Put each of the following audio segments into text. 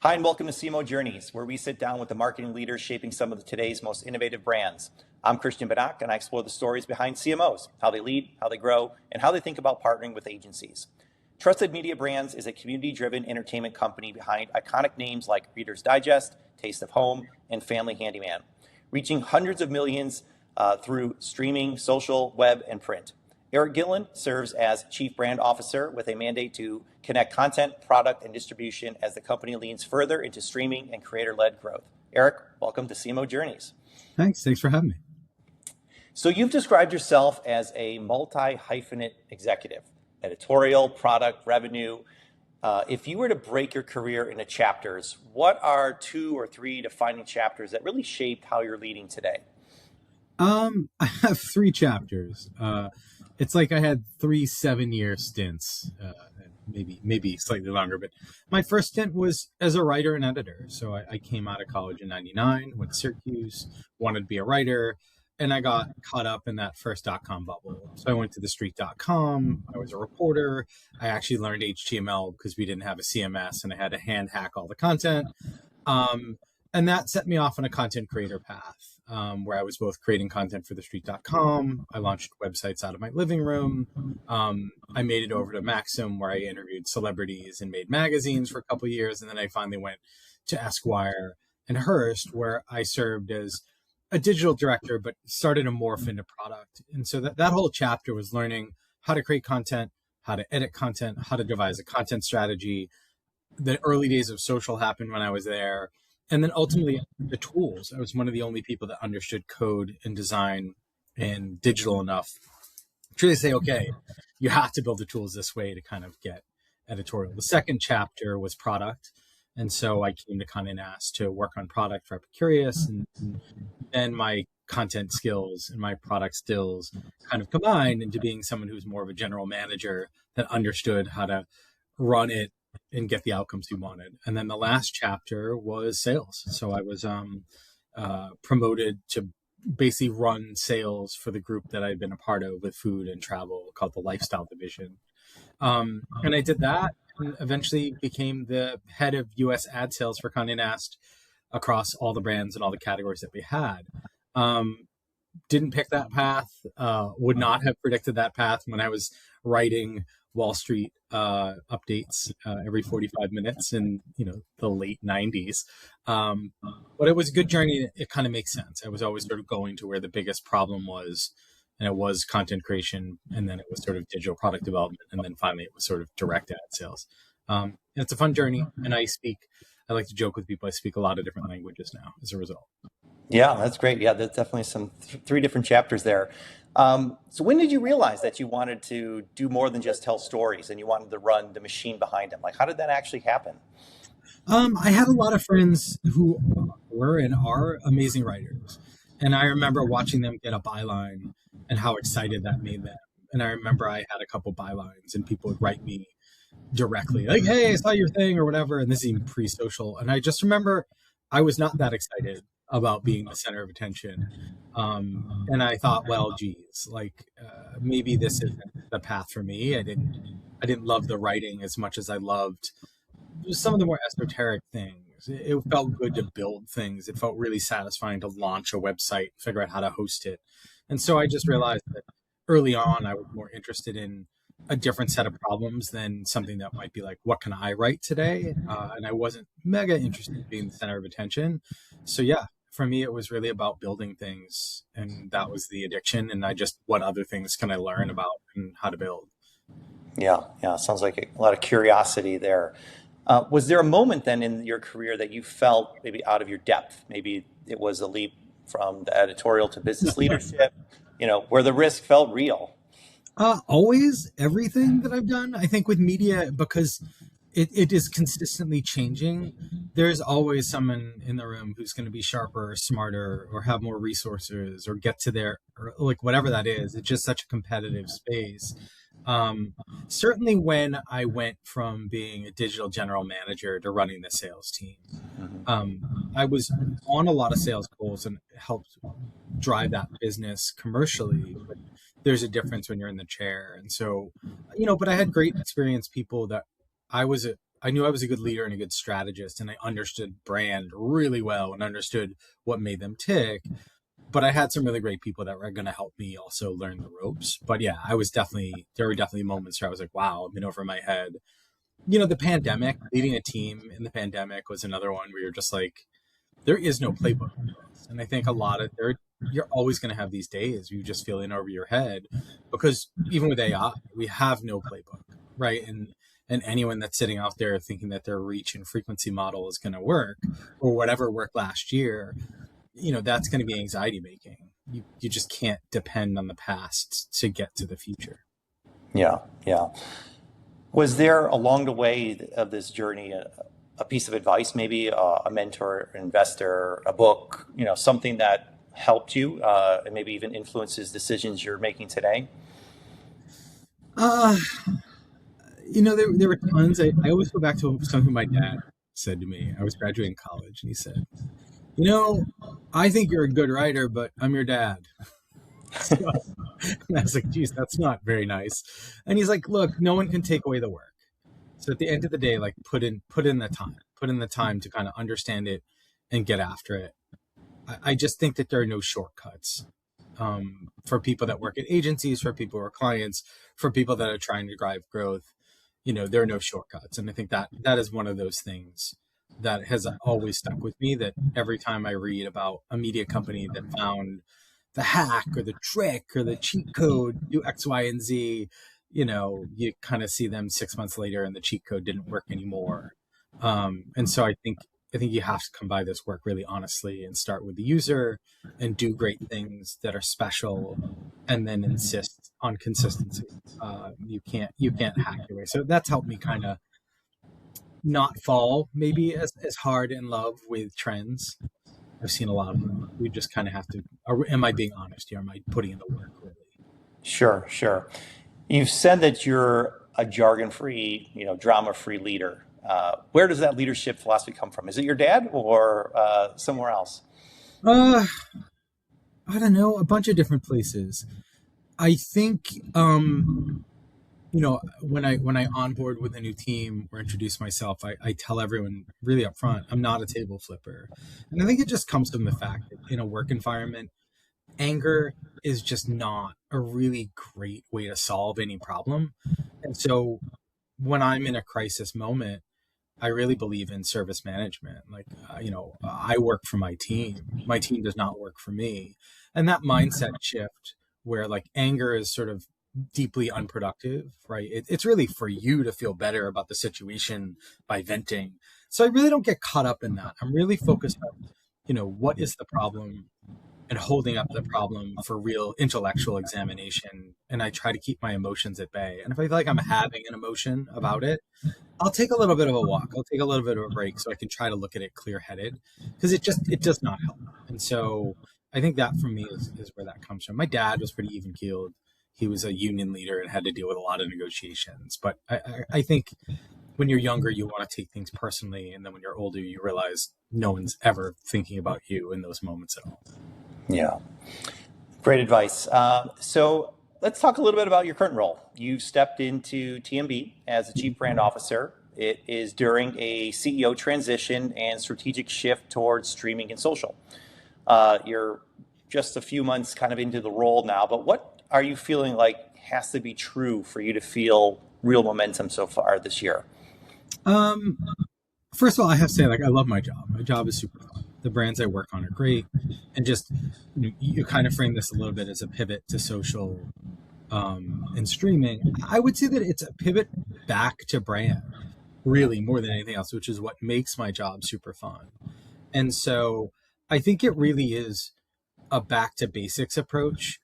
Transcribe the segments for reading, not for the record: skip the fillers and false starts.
Hi, and welcome to CMO Journeys, where we sit down with the marketing leaders shaping some of today's most innovative brands. I'm Christian Banach, and I explore the stories behind CMOs, how they lead, how they grow, and how they think about partnering with agencies. Trusted Media Brands is a community-driven entertainment company behind iconic names like Reader's Digest, Taste of Home, and Family Handyman, reaching hundreds of millions through streaming, social, web, and print. Eric Gillin serves as Chief Brand Officer with a mandate to connect content, product, and distribution as the company leans further into streaming and creator-led growth. Eric, welcome to CMO Journeys. Thanks for having me. So you've described yourself as a multi-hyphenate executive, editorial, product, revenue. If you were to break your career into chapters, what are 2 or 3 defining chapters that really shaped how you're leading today? I have 3 chapters. It's like I had 3 7-year stints, maybe slightly longer. But my first stint was as a writer and editor. So I came out of college in '99, went to Syracuse, wanted to be a writer, and I got caught up in that first .com bubble. So I went to thestreet.com. I was a reporter. I actually learned HTML because we didn't have a CMS, and I had to hand hack all the content. And that set me off on a content creator path, where I was both creating content for thestreet.com. I launched websites out of my living room. I made it over to Maxim, where I interviewed celebrities and made magazines for a couple of years. And then I finally went to Esquire and Hearst, where I served as a digital director, but started to morph into product. And so that whole chapter was learning how to create content, how to edit content, how to devise a content strategy. The early days of social happened when I was there. And then ultimately the tools. I was one of the only people that understood code and design and digital enough to really say, okay, you have to build the tools this way to kind of get editorial. The second chapter was product. And so I came to Condé Nast to work on product for Epicurious. And then my content skills and my product skills kind of combined into being someone who's more of a general manager that understood how to run it and get the outcomes he wanted. And then the last chapter was sales. So I was promoted to basically run sales for the group that I'd been a part of with food and travel called the Lifestyle Division. And I did that and eventually became the head of US ad sales for Condé Nast across all the brands and all the categories that we had. Didn't pick that path, would not have predicted that path when I was writing Wall Street updates every 45 minutes in the late 90s. But it was a good journey. It kind of makes sense. I was always sort of going to where the biggest problem was, and it was content creation, and then it was sort of digital product development, and then finally it was sort of direct ad sales. And it's a fun journey, and I like to joke with people, I speak a lot of different languages now as a result. Yeah, that's great. Yeah, there's definitely some 3 different chapters there. So when did you realize that you wanted to do more than just tell stories and you wanted to run the machine behind them? Like, how did that actually happen? I had a lot of friends who were and are amazing writers. And I remember watching them get a byline and how excited that made them. And I remember I had a couple bylines and people would write me directly, like, hey, I saw your thing or whatever. And this is even pre-social. And I just remember I was not that excited about being the center of attention. And I thought, well, geez, maybe this isn't the path for me. I didn't love the writing as much as I loved some of the more esoteric things. It felt good to build things. It felt really satisfying to launch a website, figure out how to host it. And so I just realized that early on, I was more interested in a different set of problems than something that might be like, what can I write today? And I wasn't mega interested in being the center of attention. So yeah, for me, it was really about building things, and that was the addiction. And what other things can I learn about and how to build? Yeah. Sounds like a lot of curiosity there. Was there a moment then in your career that you felt maybe out of your depth? Maybe it was a leap from the editorial to business leadership, where the risk felt real? Always, everything that I've done, I think with media, because it is consistently changing. There's always someone in the room who's going to be sharper or smarter or have more resources or get to or like whatever that is. It's just such a competitive space. Certainly when I went from being a digital general manager to running the sales team, I was on a lot of sales goals and helped drive that business commercially. But there's a difference when you're in the chair. And so, but I had great experienced people that I was I knew I was a good leader and a good strategist, and I understood brand really well and understood what made them tick. But I had some really great people that were going to help me also learn the ropes. But yeah, there were definitely moments where I was like, wow, I've been over my head. The pandemic, leading a team in the pandemic was another one where you're just like, there is no playbook for this. And I think you're always going to have these days where you just feel in over your head, because even with AI, we have no playbook, right? And anyone that's sitting out there thinking that their reach and frequency model is going to work, or whatever worked last year, that's going to be anxiety making. You just can't depend on the past to get to the future. Yeah. Was there along the way of this journey a piece of advice, maybe a mentor, investor, a book, something that helped you and maybe even influences decisions you're making today? There were tons. I always go back to something my dad said to me. I was graduating college, and he said, I think you're a good writer, but I'm your dad. So, and I was like, geez, that's not very nice. And he's like, look, no one can take away the work. So at the end of the day, like put in the time to kind of understand it and get after it. I just think that there are no shortcuts for people that work at agencies, for people who are clients, for people that are trying to drive growth. There are no shortcuts. And I think that is one of those things that has always stuck with me, that every time I read about a media company that found the hack or the trick or the cheat code, do X, Y, and Z, you kind of see them 6 months later and the cheat code didn't work anymore. And so I think you have to come by this work really honestly and start with the user and do great things that are special, and then insist on consistency. You can't hack your way. So that's helped me kind of not fall maybe as hard in love with trends. I've seen a lot of them. We just kind of have to, am I being honest here? Am I putting in the work really? Sure. You've said that you're a jargon-free, drama-free leader. Where does that leadership philosophy come from? Is it your dad or somewhere else? I don't know, a bunch of different places. I think, when I onboard with a new team or introduce myself, I tell everyone really up front, I'm not a table flipper. And I think it just comes from the fact that in a work environment, anger is just not a really great way to solve any problem. And so when I'm in a crisis moment, I really believe in service management. Like, I work for my team. My team does not work for me. And that mindset shift where like anger is sort of deeply unproductive, right? It's really for you to feel better about the situation by venting. So I really don't get caught up in that. I'm really focused on, what is the problem, and holding up the problem for real intellectual examination. And I try to keep my emotions at bay. And if I feel like I'm having an emotion about it, I'll take a little bit of a walk. I'll take a little bit of a break so I can try to look at it clear-headed, because it does not help. And so I think that for me is where that comes from. My dad was pretty even-keeled. He was a union leader and had to deal with a lot of negotiations. But I think when you're younger, you want to take things personally. And then when you're older, you realize no one's ever thinking about you in those moments at all. Yeah. Great advice. So let's talk a little bit about your current role. You stepped into TMB as a Chief Brand Officer. It is during a CEO transition and strategic shift towards streaming and social. You're just a few months kind of into the role now, but what are you feeling like has to be true for you to feel real momentum so far this year? First of all, I have to say, I love my job. My job is super fun. The brands I work on are great. And just, you kind of frame this a little bit as a pivot to social and streaming. I would say that it's a pivot back to brand, really, more than anything else, which is what makes my job super fun. And so I think it really is a back to basics approach.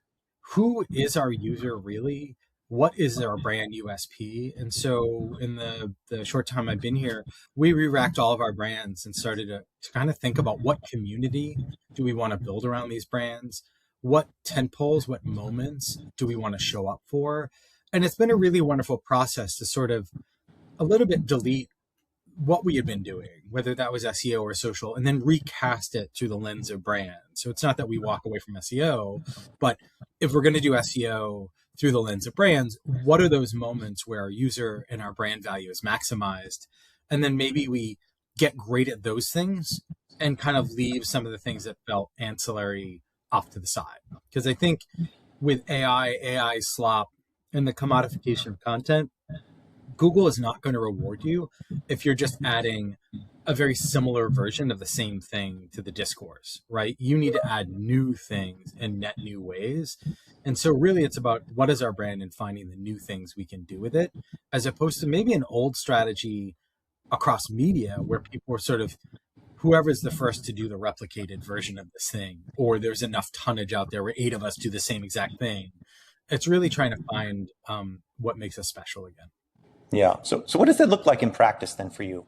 Who is our user really? What is our brand USP? And so in the short time I've been here, we re-racked all of our brands and started to kind of think about what community do we want to build around these brands? What tentpoles, what moments do we want to show up for? And it's been a really wonderful process to sort of a little bit delete what we had been doing, whether that was SEO or social, and then recast it through the lens of brand. So it's not that we walk away from SEO, but if we're going to do SEO through the lens of brands, what are those moments where our user and our brand value is maximized? And then maybe we get great at those things and kind of leave some of the things that felt ancillary off to the side. Because I think with AI slop, and the commodification of content, Google is not going to reward you if you're just adding a very similar version of the same thing to the discourse, right? You need to add new things in net new ways. And so really it's about what is our brand and finding the new things we can do with it, as opposed to maybe an old strategy across media where people are sort of, whoever's the first to do the replicated version of this thing, or there's enough tonnage out there where 8 of us do the same exact thing. It's really trying to find what makes us special again. Yeah. So what does that look like in practice then for you?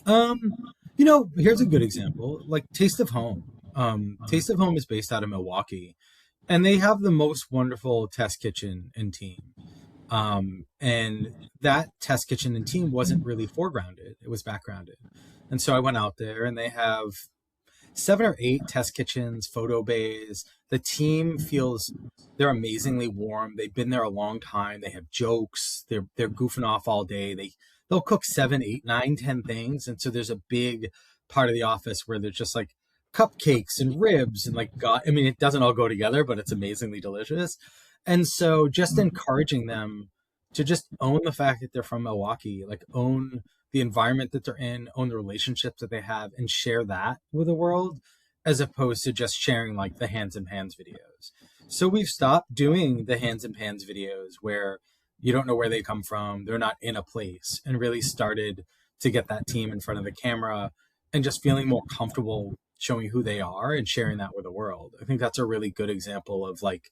Here's a good example, like Taste of Home. Taste of Home is based out of Milwaukee, and they have the most wonderful test kitchen and team. And that test kitchen and team wasn't really foregrounded. It was backgrounded. And so I went out there, and they have 7 or 8 test kitchens, photo bays. The team feels they're amazingly warm. They've been there a long time. They have jokes. They're goofing off all day. They'll cook 7, 8, 9, 10 things. And so there's a big part of the office where there's just like cupcakes and ribs and it doesn't all go together, but it's amazingly delicious. And so just encouraging them to just own the fact that they're from Milwaukee, like own the environment that they're in, own the relationships that they have, and share that with the world, as opposed to just sharing like the hands and pans videos. So we've stopped doing the hands and pans videos where you don't know where they come from, they're not in a place, and really started to get that team in front of the camera and just feeling more comfortable showing who they are and sharing that with the world. I think that's a really good example of like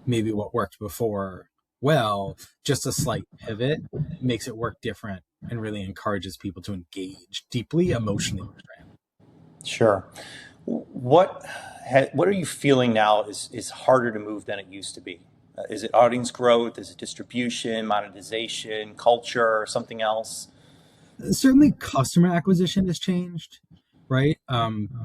maybe what worked before. Well, just a slight pivot makes it work different and really encourages people to engage deeply emotionally with the brand. Sure. What are you feeling now is harder to move than it used to be? Is it audience growth? Is it distribution, monetization, culture, or something else? Certainly customer acquisition has changed, right?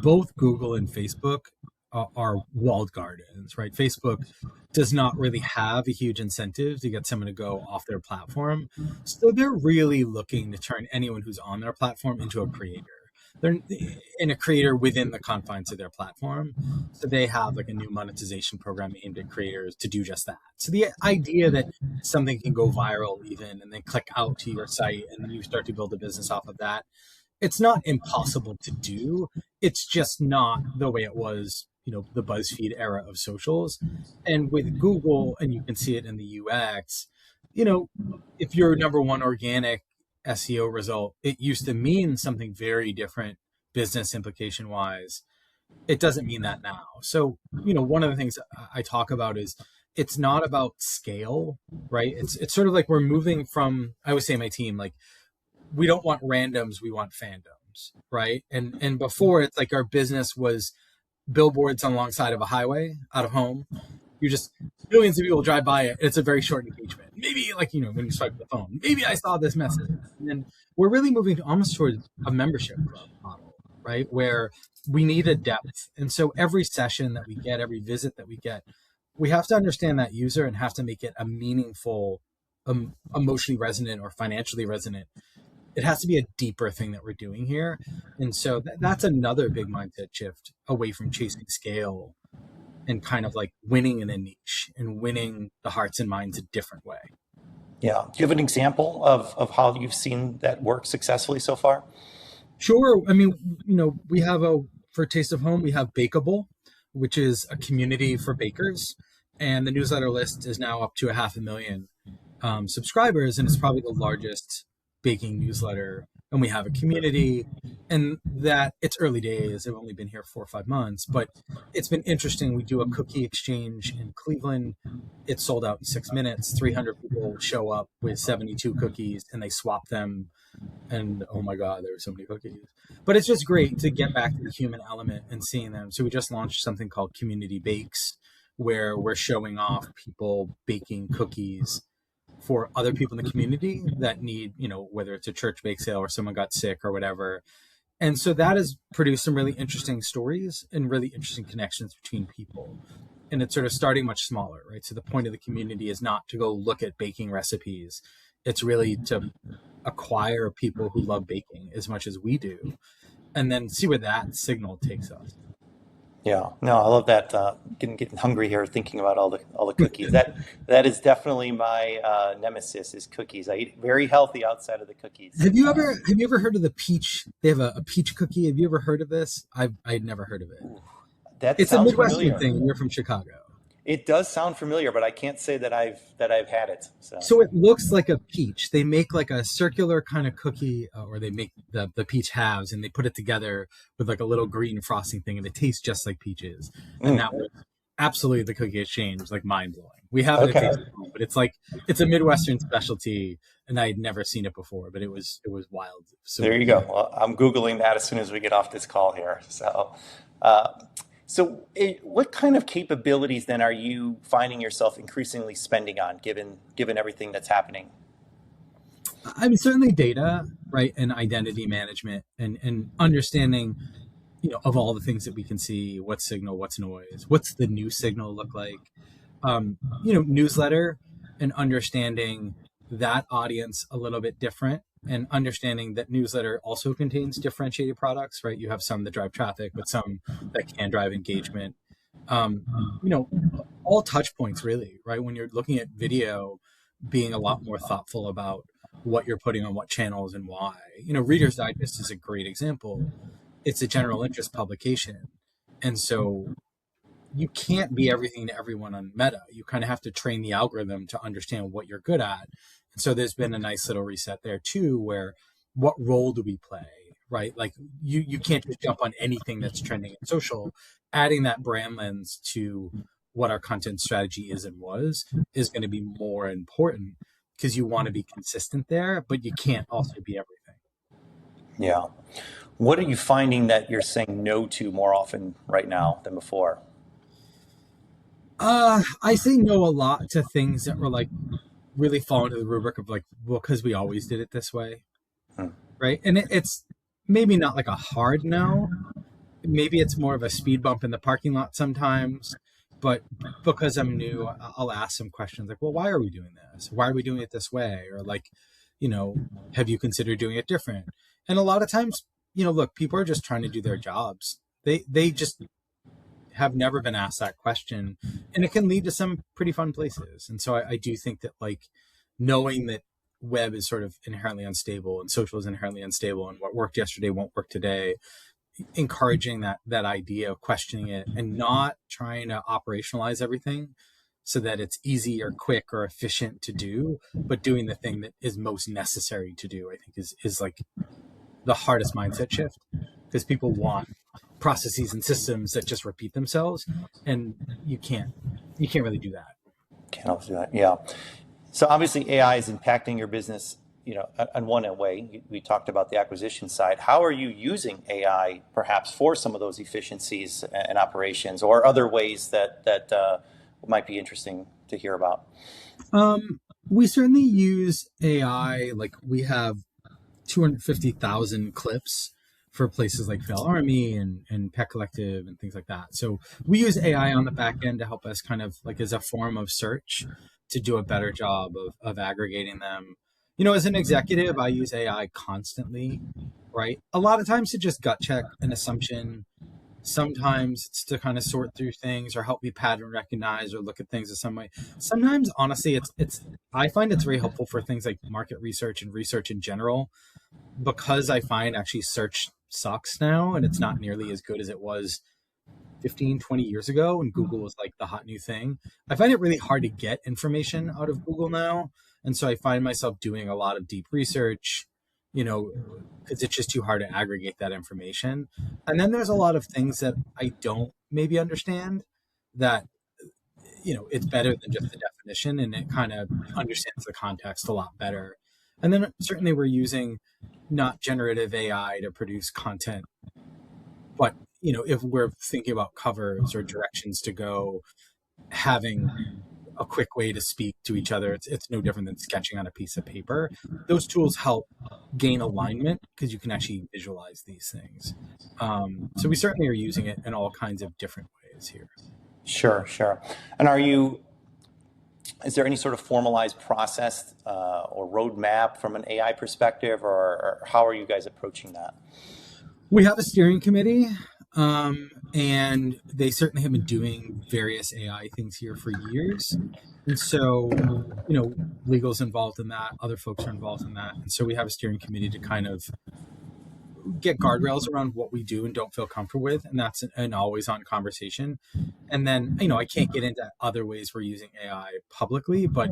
Both Google and Facebook are walled gardens, right? Facebook does not really have a huge incentive to get someone to go off their platform. So they're really looking to turn anyone who's on their platform into a creator. They're in a creator within the confines of their platform. So they have like a new monetization program aimed at creators to do just that. So the idea that something can go viral even and then click out to your site and then you start to build a business off of that, it's not impossible to do. It's just not the way it was, the BuzzFeed era of socials. And with Google, and you can see it in the UX, if you're number one organic SEO result, it used to mean something very different business implication wise. It doesn't mean that now. So, one of the things I talk about is it's not about scale, right? It's sort of like we're moving from, I always say to my team, like, we don't want randoms, we want fandoms, right? And before, it's like our business was billboards alongside of a highway out of home. You just, millions of people drive by it. It's a very short engagement. Maybe when you swipe the phone, maybe I saw this message. And then we're really moving almost towards a membership club model, right? Where we need a depth. And so every session that we get, every visit that we get, we have to understand that user and have to make it a meaningful, emotionally resonant or financially resonant. It has to be a deeper thing that we're doing here. And so that's another big mindset shift away from chasing scale and kind of like winning in a niche and winning the hearts and minds a different way. Yeah. Do you have an example of how you've seen that work successfully so far? Sure. I mean, we have for Taste of Home, we have Bakeable, which is a community for bakers. And the newsletter list is now up to 500,000 subscribers. And it's probably the largest baking newsletter. And we have a community, and that it's early days. They've only been here 4 or 5 months, but it's been interesting. We do a cookie exchange in Cleveland. It sold out in 6 minutes. 300 people show up with 72 cookies and they swap them. And oh my God, there were so many cookies. But it's just great to get back to the human element and seeing them. So we just launched something called Community Bakes, where we're showing off people baking cookies for other people in the community that need, whether it's a church bake sale or someone got sick or whatever. And so that has produced some really interesting stories and really interesting connections between people. And it's sort of starting much smaller, right? So the point of the community is not to go look at baking recipes. It's really to acquire people who love baking as much as we do, and then see where that signal takes us. Yeah, no, I love that. Getting hungry here, thinking about all the cookies. That is definitely my nemesis is cookies. I eat very healthy outside of the cookies. Have you ever heard of the peach? They have a peach cookie. Have you ever heard of this? I'd never heard of it. That It's a sounds Midwestern familiar. thing. You're from Chicago. It does sound familiar, but I can't say that I've had it. So So it looks like a peach. They make like a circular kind of cookie, or they make the peach halves, and they put it together with like a little green frosting thing, and it tastes just like peaches. And mm, that was absolutely the cookie exchange, like mind blowing. We have it at okay, Taste of Home, but it's a Midwestern specialty, and I had never seen it before, but it was wild. So there you go. Well, I'm googling that as soon as we get off this call here. Uh, what kind of capabilities then are you finding yourself increasingly spending on, given everything that's happening? I mean, certainly data, right, and identity management, and understanding, of all the things that we can see, what's signal, what's noise, what's the new signal look like, newsletter, and understanding that audience a little bit different, and understanding that newsletter also contains differentiated products, right? You have some that drive traffic, but some that can drive engagement. Um, you know, all touch points really, right? When you're looking at video, being a lot more thoughtful about what you're putting on what channels and why. Reader's Digest is a great example. It's a general interest publication. And so you can't be everything to everyone on Meta. You kind of have to train the algorithm to understand what you're good at. And so there's been a nice little reset there too, where what role do we play, right? Like you can't just jump on anything that's trending in social. Adding that brand lens to what our content strategy is and was is going to be more important because you want to be consistent there, but you can't also be everything. Yeah. What are you finding that you're saying no to more often right now than before? I say no a lot to things that were like really fall into the rubric of like, well, because we always did it this way, Hmm. right? And it's maybe not like a hard no. Maybe it's more of a speed bump in the parking lot sometimes. But because I'm new, I'll ask some questions like, well, why are we doing this? Why are we doing it this way? Or like, you know, have you considered doing it different? And a lot of times, look, people are just trying to do their jobs. They just have never been asked that question, and it can lead to some pretty fun places. And so I do think that like knowing that web is sort of inherently unstable and social is inherently unstable, and what worked yesterday won't work today, encouraging that idea of questioning it and not trying to operationalize everything so that it's easy or quick or efficient to do, but doing the thing that is most necessary to do, I think is like the hardest mindset shift, because people want processes and systems that just repeat themselves, and you can't really do that. Can't always do that. Yeah. So obviously AI is impacting your business, in one way. We talked about the acquisition side. How are you using AI perhaps for some of those efficiencies and operations, or other ways that might be interesting to hear about? We certainly use AI. Like we have 250,000 clips for places like Fail Army and Pet Collective and things like that. So we use AI on the back end to help us kind of like as a form of search to do a better job of aggregating them. As an executive, I use AI constantly, right? A lot of times to just gut check an assumption. Sometimes it's to kind of sort through things or help me pattern recognize or look at things in some way. Sometimes, honestly, it's I find it's very helpful for things like market research and research in general, because I find actually search sucks now and it's not nearly as good as it was 15, 20 years ago when Google was like the hot new thing. I find it really hard to get information out of Google now. And so I find myself doing a lot of deep research, because it's just too hard to aggregate that information. And then there's a lot of things that I don't maybe understand that, it's better than just the definition, and it kind of understands the context a lot better. And then certainly we're using not generative AI to produce content, but if we're thinking about covers or directions to go, having a quick way to speak to each other, it's no different than sketching on a piece of paper. Those tools help gain alignment because you can actually visualize these things. So we certainly are using it in all kinds of different ways here. Sure, sure. And are you Is there any sort of formalized process or roadmap from an AI perspective, or how are you guys approaching that? We have a steering committee, and they certainly have been doing various AI things here for years. And so, legal's involved in that, other folks are involved in that. And so we have a steering committee to kind of get guardrails around what we do and don't feel comfortable with. And that's an always on conversation. And then, I can't get into other ways we're using AI publicly, but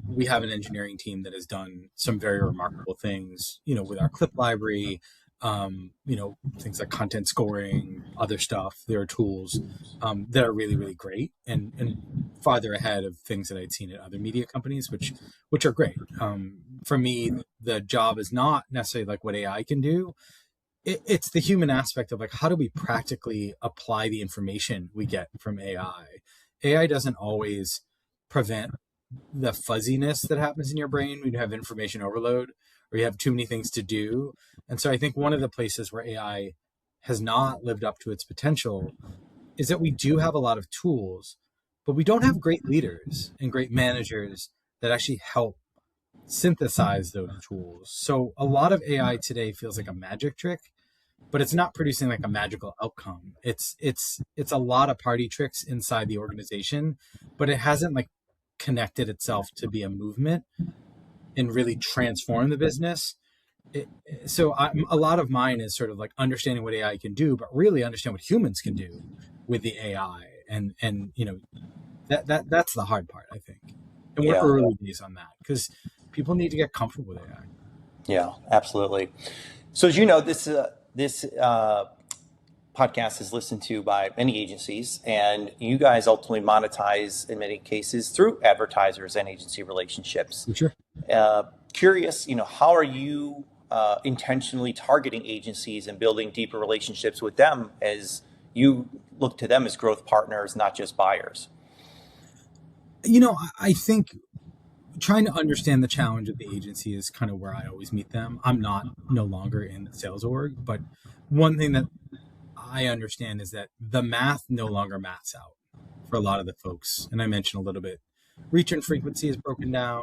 we have an engineering team that has done some very remarkable things, with our clip library, things like content scoring, other stuff. There are tools that are really, really great and farther ahead of things that I'd seen at other media companies, which are great. For me, the job is not necessarily like what AI can do. It's the human aspect of like, how do we practically apply the information we get from AI? AI doesn't always prevent the fuzziness that happens in your brain when you have information overload or you have too many things to do. And so I think one of the places where AI has not lived up to its potential is that we do have a lot of tools, but we don't have great leaders and great managers that actually help synthesize those tools. So a lot of AI today feels like a magic trick, but it's not producing like a magical outcome. It's a lot of party tricks inside the organization, but it hasn't like connected itself to be a movement and really transform the business. So a lot of mine is sort of like understanding what AI can do, but really understand what humans can do with the AI. And that's the hard part, I think. And we're early days on that because people need to get comfortable with AI. Yeah, absolutely. So as you know, this podcast is listened to by many agencies, and you guys ultimately monetize in many cases through advertisers and agency relationships. Sure. Curious, how are you intentionally targeting agencies and building deeper relationships with them as you look to them as growth partners, not just buyers? I think trying to understand the challenge of the agency is kind of where I always meet them. I'm no longer in the sales org, but one thing that I understand is that the math no longer maths out for a lot of the folks. And I mentioned a little bit, reach and frequency is broken down,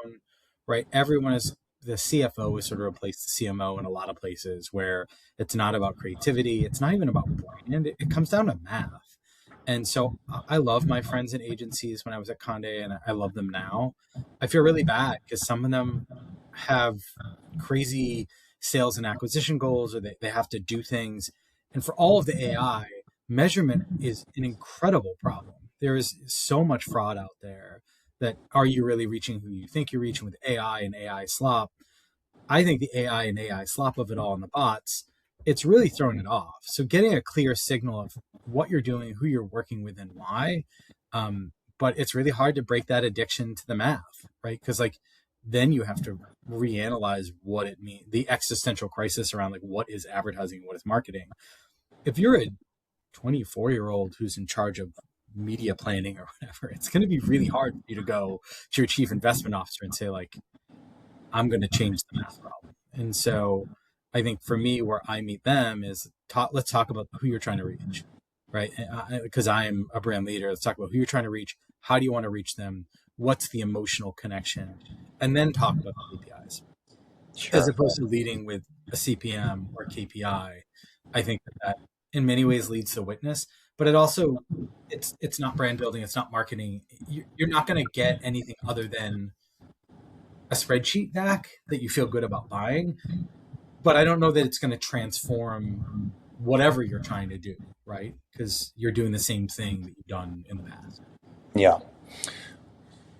right? The CFO has sort of replaced the CMO in a lot of places where it's not about creativity. It's not even about brand. It comes down to math. And so I love my friends in agencies when I was at Condé, and I love them now. I feel really bad because some of them have crazy sales and acquisition goals, or they have to do things. And for all of the AI, measurement is an incredible problem. There is so much fraud out there that are you really reaching who you think you're reaching with AI and AI slop? I think the AI and AI slop of it all in the bots, it's really throwing it off. So getting a clear signal of what you're doing, who you're working with, and why. But it's really hard to break that addiction to the math, right? Because then you have to reanalyze what it means, the existential crisis around what is advertising, what is marketing. If you're a 24-year-old who's in charge of media planning or whatever, it's going to be really hard for you to go to your chief investment officer and say I'm going to change the math problem. And so I think for me, where I meet them is let's talk about who you're trying to reach, right? Because I am a brand leader. Let's talk about who you're trying to reach. How do you want to reach them? What's the emotional connection? And then talk about the KPIs. Sure. As opposed to leading with a CPM or KPI. I think that in many ways leads to witness, but it also, it's not brand building. It's not marketing. You're not going to get anything other than a spreadsheet back that you feel good about buying. But I don't know that it's going to transform whatever you're trying to do, right? Because you're doing the same thing that you've done in the past. Yeah.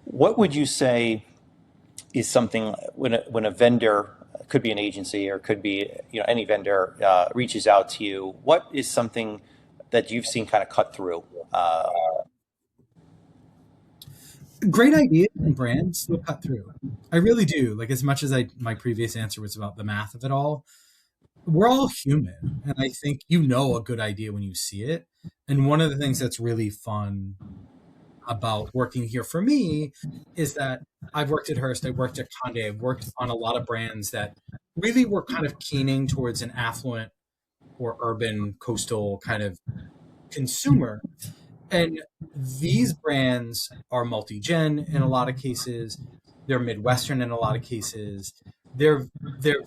What would you say is something when a vendor, could be an agency or could be any vendor, reaches out to you? What is something that you've seen kind of cut through? Great ideas and brands will cut through. I really do. As much as my previous answer was about the math of it all, we're all human. And I think a good idea when you see it. And one of the things that's really fun about working here for me is that I've worked at Hearst, I've worked at Condé, I've worked on a lot of brands that really were kind of keening towards an affluent or urban coastal kind of consumer. And these brands are multi-gen in a lot of cases. They're Midwestern in a lot of cases. They're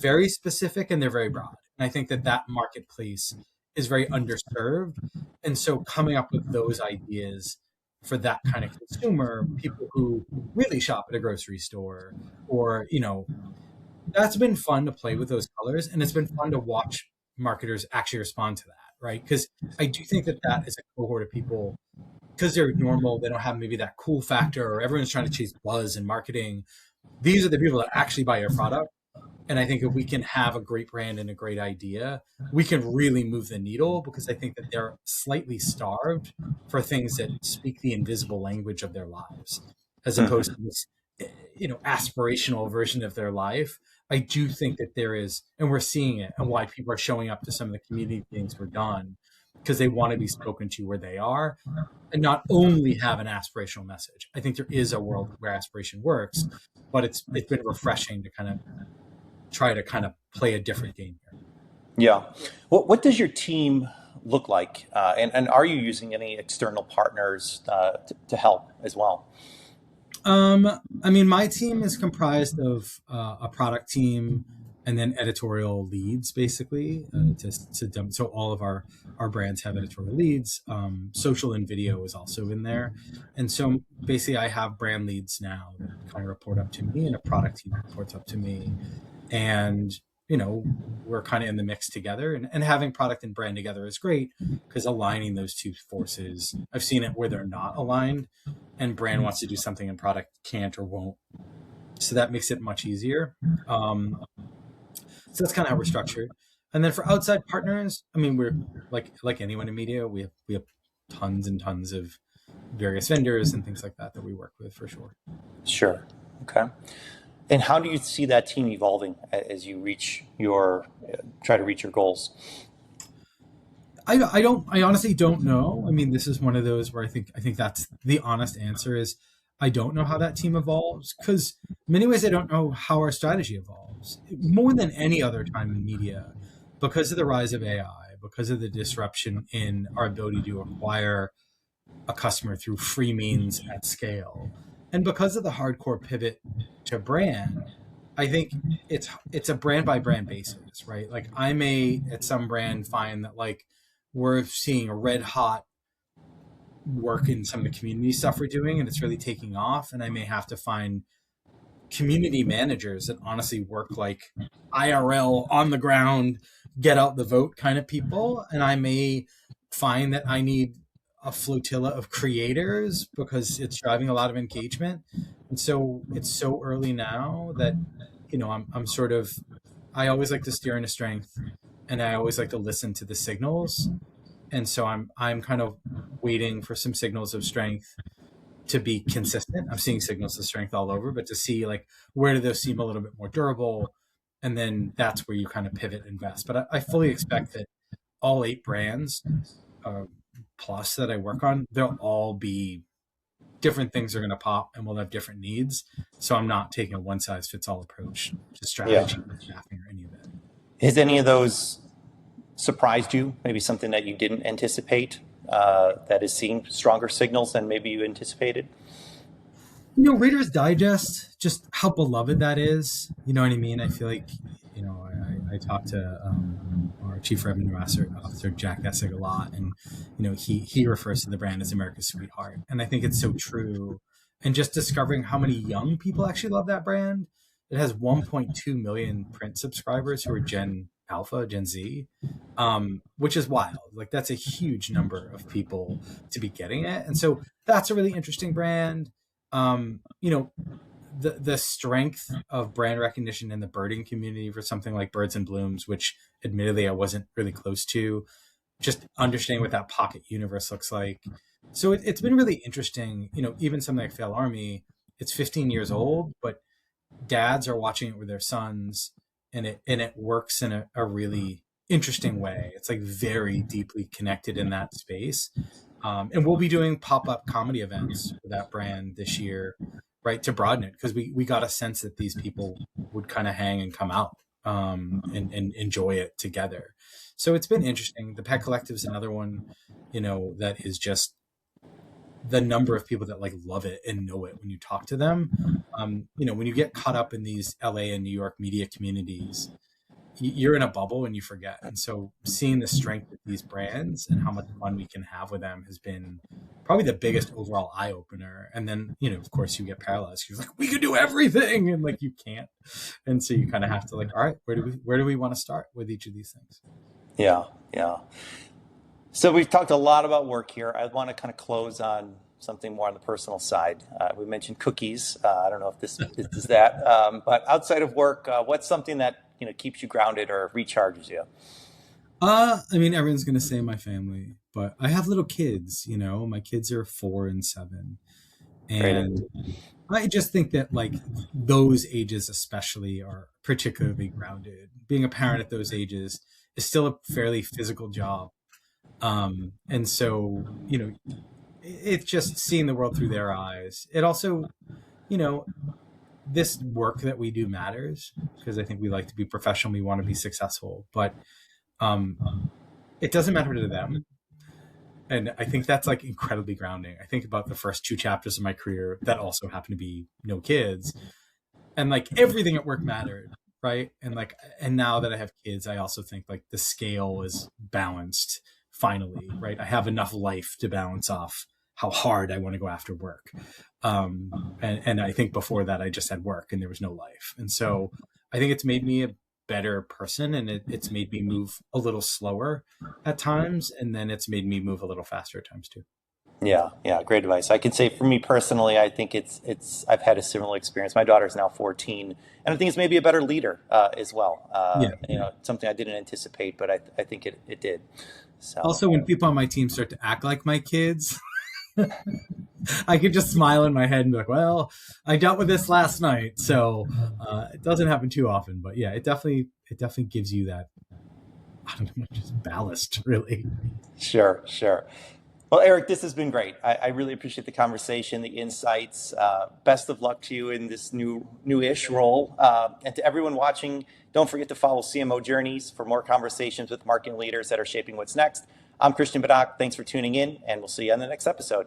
very specific and they're very broad. And I think that marketplace is very underserved. And so coming up with those ideas for that kind of consumer, people who really shop at a grocery store, or, that's been fun to play with those colors. And it's been fun to watch marketers actually respond to that, right? Because I do think that is a cohort of people, because they're normal, they don't have maybe that cool factor, or everyone's trying to chase buzz and marketing. These are the people that actually buy your product. And I think if we can have a great brand and a great idea, we can really move the needle, because I think that they're slightly starved for things that speak the invisible language of their lives, as opposed to this, aspirational version of their life. I do think that there is, and we're seeing it, and why people are showing up to some of the community things we're done, because they want to be spoken to where they are and not only have an aspirational message. I think there is a world where aspiration works, but it's been refreshing to kind of try to play a different game here. Yeah. What does your team look like? And are you using any external partners to help as well? My team is comprised of a product team and then editorial leads, basically. So all of our brands have editorial leads. Social and video is also in there. And so basically I have brand leads now that kind of report up to me, and a product team reports up to me. And, we're kind of in the mix together, and having product and brand together is great, because aligning those two forces, I've seen it where they're not aligned and brand wants to do something and product can't or won't. So that makes it much easier. So that's kind of how we're structured. And then for outside partners, we're like anyone in media, we have tons and tons of various vendors and things like that we work with, for sure. Sure. Okay. And how do you see that team evolving as you try to reach your goals? I honestly don't know. This is one of those where I think that's the honest answer, is I don't know how that team evolves, because in many ways I don't know how our strategy evolves. More than any other time in media, because of the rise of AI, because of the disruption in our ability to acquire a customer through free means at scale, and because of the hardcore pivot to brand, I think it's a brand by brand basis, right? Like I may at some brand find that we're seeing a red hot work in some of the community stuff we're doing, and it's really taking off. And I may have to find community managers that honestly work like IRL, on the ground, get out the vote kind of people. And I may find that I need a flotilla of creators because it's driving a lot of engagement. And so it's so early now that, I'm sort of, I always like to steer into strength, and I always like to listen to the signals. And so I'm kind of waiting for some signals of strength to be consistent. I'm seeing signals of strength all over, but to see where do those seem a little bit more durable, and then that's where you kind of pivot, invest. But I fully expect that all 8 brands plus that I work on, they'll all be different things are going to pop, and we'll have different needs. So I'm not taking a one size fits all approach to strategy or staffing or any of it. Has any of those surprised you? Maybe something that you didn't anticipate that is seeing stronger signals than maybe you anticipated? Reader's Digest, just how beloved that is. You know what I mean? I feel like, I talked to our chief revenue officer, Jack Essig, a lot. And, he refers to the brand as America's sweetheart. And I think it's so true. And just discovering how many young people actually love that brand. It has 1.2 million print subscribers who are Gen Alpha, Gen Z, which is wild. That's a huge number of people to be getting it. And so that's a really interesting brand. The strength of brand recognition in the birding community for something like Birds and Blooms, which admittedly I wasn't really close to, just understanding what that pocket universe looks like. So it's been really interesting. Even something like Fail Army, it's 15 years old, but dads are watching it with their sons, and it works in a really interesting way. It's very deeply connected in that space. And we'll be doing pop-up comedy events for that brand this year, right, to broaden it, because we got a sense that these people would kind of hang and come out and enjoy it together. So it's been interesting. The Pet Collective is another one, that is just the number of people that like love it and know it when you talk to them. When you get caught up in these LA and New York media communities, you're in a bubble and you forget. And so seeing the strength of these brands and how much fun we can have with them has been probably the biggest overall eye opener. And then, of course you get paralyzed. You're like, we can do everything. And like, you can't. And so you kind of have to like, all right, where do we want to start with each of these things? Yeah. Yeah. So we've talked a lot about work here. I want to kind of close on something more on the personal side. We mentioned cookies. I don't know if this is that, but outside of work, what's something that keeps you grounded or recharges you? Everyone's gonna say my family, but I have little kids. My kids are 4 and 7, and I just think that like those ages especially are particularly grounded. Being a parent at those ages is still a fairly physical job. And so, it's just seeing the world through their eyes. It also, this work that we do matters because I think we like to be professional. We want to be successful, but it doesn't matter to them. And I think that's like incredibly grounding. I think about the first 2 chapters of my career that also happened to be no kids, and like everything at work mattered. Right. And now that I have kids, I also think like the scale is balanced finally, right? I have enough life to balance off how hard I want to go after work. And I think before that, I just had work and there was no life. And so I think it's made me a better person, and it's made me move a little slower at times. And then it's made me move a little faster at times too. Yeah. Great advice. I can say for me personally, I think I've had a similar experience. My daughter's now 14, and I think it's maybe a better leader as well. Something I didn't anticipate, but I think it did. So. Also, when people on my team start to act like my kids, I could just smile in my head and be like, well, I dealt with this last night. So it doesn't happen too often, but yeah, it definitely gives you that, I don't know, just ballast really. Sure. Well, Eric, this has been great. I really appreciate the conversation, the insights. Best of luck to you in this new-ish role. And to everyone watching, don't forget to follow CMO Journeys for more conversations with marketing leaders that are shaping what's next. I'm Christian Banach. Thanks for tuning in, and we'll see you on the next episode.